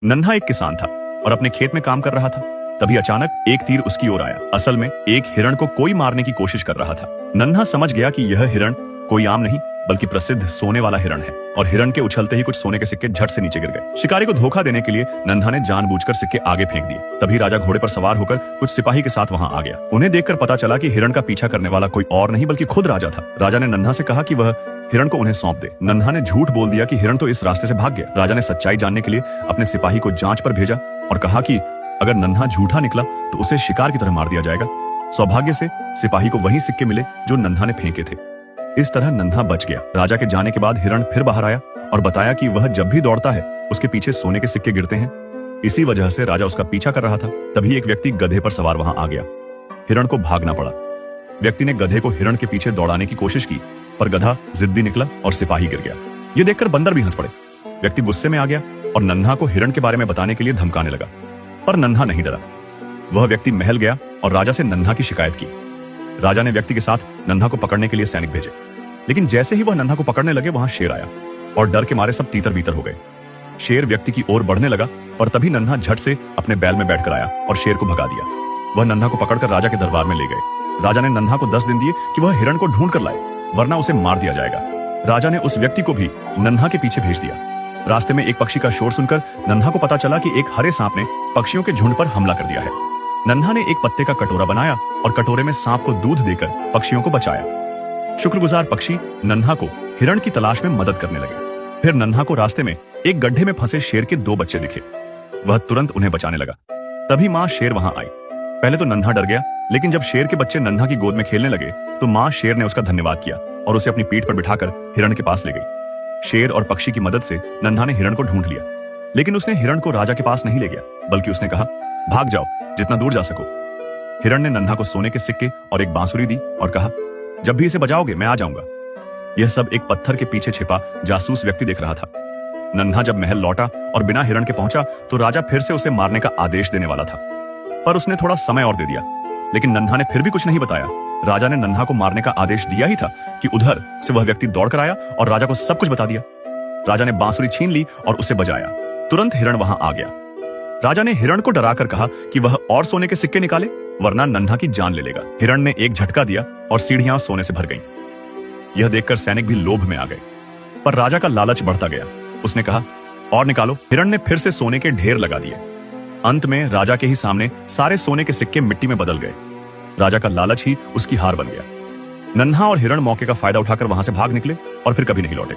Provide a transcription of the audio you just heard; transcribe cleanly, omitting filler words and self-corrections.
नन्हा एक किसान था और अपने खेत में काम कर रहा था। तभी अचानक एक तीर उसकी ओर आया। असल में एक हिरण को कोई मारने की कोशिश कर रहा था। नन्हा समझ गया कि यह हिरण कोई आम नहीं बल्कि प्रसिद्ध सोने वाला हिरण है और हिरण के उछलते ही कुछ सोने के सिक्के झट से नीचे गिर गए। शिकारी को धोखा देने के लिए नन्हा ने जानबूझकर सिक्के आगे फेंक दिए। तभी राजा घोड़े पर सवार होकर कुछ सिपाही के साथ वहां आ गया। उन्हें देखकर पता चला कि हिरण का पीछा करने वाला कोई और नहीं बल्कि खुद राजा था। राजा ने नन्हा से कहा कि वह हिरण को उन्हें सौंप दे। नन्हा ने झूठ बोल दिया कि हिरण तो इस रास्ते से भाग गया। राजा ने सच्चाई जानने के लिए अपने सिपाही को जांच पर भेजा और कहा कि अगर नन्हा झूठा निकला तो उसे शिकार की तरह मार दिया जाएगा। सौभाग्य से सिपाही को वही सिक्के मिले जो नन्हा ने फेंके थे। इस तरह नन्हा बच गया। राजा के जाने के बाद हिरण फिर बाहर आया और बताया कि वह जब भी दौड़ता है उसके पीछे सोने के सिक्के गिरते हैं। इसी वजह से राजा उसका पीछा कर रहा था। तभी एक व्यक्ति गधे पर सवार वहां आ गया। हिरण को भागना पड़ा। व्यक्ति ने गधे को हिरण के पीछे दौड़ाने की कोशिश की पर गधा जिद्दी निकला और सिपाही गिर गया। यह देखकर बंदर भी हंस पड़े। व्यक्ति गुस्से में आ गया और नन्हा को हिरण के बारे में बताने के लिए धमकाने लगा, पर नन्हा नहीं डरा। वह व्यक्ति महल गया और राजा से नन्हा की शिकायत की। राजा ने व्यक्ति के साथ नन्हा को पकड़ने के लिए सैनिक भेजे, लेकिन जैसे ही वह नन्हा को पकड़ने लगे वहां शेर आया और डर के मारे सब तीतर बीतर हो गए। शेर व्यक्ति की ओर बढ़ने लगा और तभी नन्हा झट से अपने बैल में बैठकर आया और शेर को भगा दिया। वह नन्हा को पकड़कर राजा के दरबार में ले गए। राजा ने नन्हा को 10 दिन दिए कि वह हिरण को ढूंढ कर लाए, वरना उसे मार दिया जाएगा। राजा ने उस व्यक्ति को भी नन्हा के पीछे भेज दिया। रास्ते में एक पक्षी का शोर सुनकर नन्हा को पता चला कि एक हरे सांप ने पक्षियों के झुंड पर हमला कर दिया है। नन्हा ने एक पत्ते का कटोरा बनाया और कटोरे में सांप को दूध देकर पक्षियों को बचाया। शुक्रगुजार पक्षी नन्हा को हिरण की तलाश में मदद करने लगे। फिर नन्हा को रास्ते में एक गड्ढे में फंसे शेर के 2 बच्चे दिखे। वह तुरंत उन्हें बचाने लगा। तभी मां शेर वहां आई। पहले तो नन्हा डर गया, लेकिन जब शेर के बच्चे नन्हा की गोद में खेलने लगे तो मां शेर ने उसका धन्यवाद किया और उसे अपनी पीठ पर बिठाकर हिरण के पास ले गई। शेर और पक्षी की मदद से नन्हा ने हिरण को ढूंढ लिया, लेकिन उसने हिरण को राजा के पास नहीं ले गया, बल्कि उसने कहा, भाग जाओ जितना दूर जा सको। हिरण ने नन्हा को सोने के सिक्के और एक बांसुरी दी और कहा, जब भी इसे बजाओगे मैं आ जाऊंगा। यह सब एक पत्थर के पीछे छिपा जासूस व्यक्ति देख रहा था। नन्हा जब महल लौटा और बिना हिरण के पहुंचा तो राजा फिर से उसे मारने का आदेश देने वाला था, पर उसने थोड़ा समय और दे दिया। लेकिन नन्हा ने फिर भी कुछ नहीं बताया। राजा ने नन्हा को मारने का आदेश दिया ही था कि उधर से वह व्यक्ति दौड़कर आया और राजा को सब कुछ बता दिया। राजा ने बांसुरी छीन ली और उसे बजाया। तुरंत हिरण वहां आ गया। राजा ने हिरण को डराकर कहा कि वह और सोने के सिक्के निकाले, वरना नन्हा की जान ले लेगा। हिरण ने एक झटका दिया और सीढ़ियां सोने से भर गईं। यह देखकर सैनिक भी लोभ में आ गए, पर राजा का लालच बढ़ता गया। उसने कहा, और निकालो। हिरण ने फिर से सोने के ढेर लगा दिए। अंत में राजा के ही सामने सारे सोने के सिक्के मिट्टी में बदल गए। राजा का लालच ही उसकी हार बन गया। नन्हा और हिरण मौके का फायदा उठाकर वहां से भाग निकले और फिर कभी नहीं लौटे।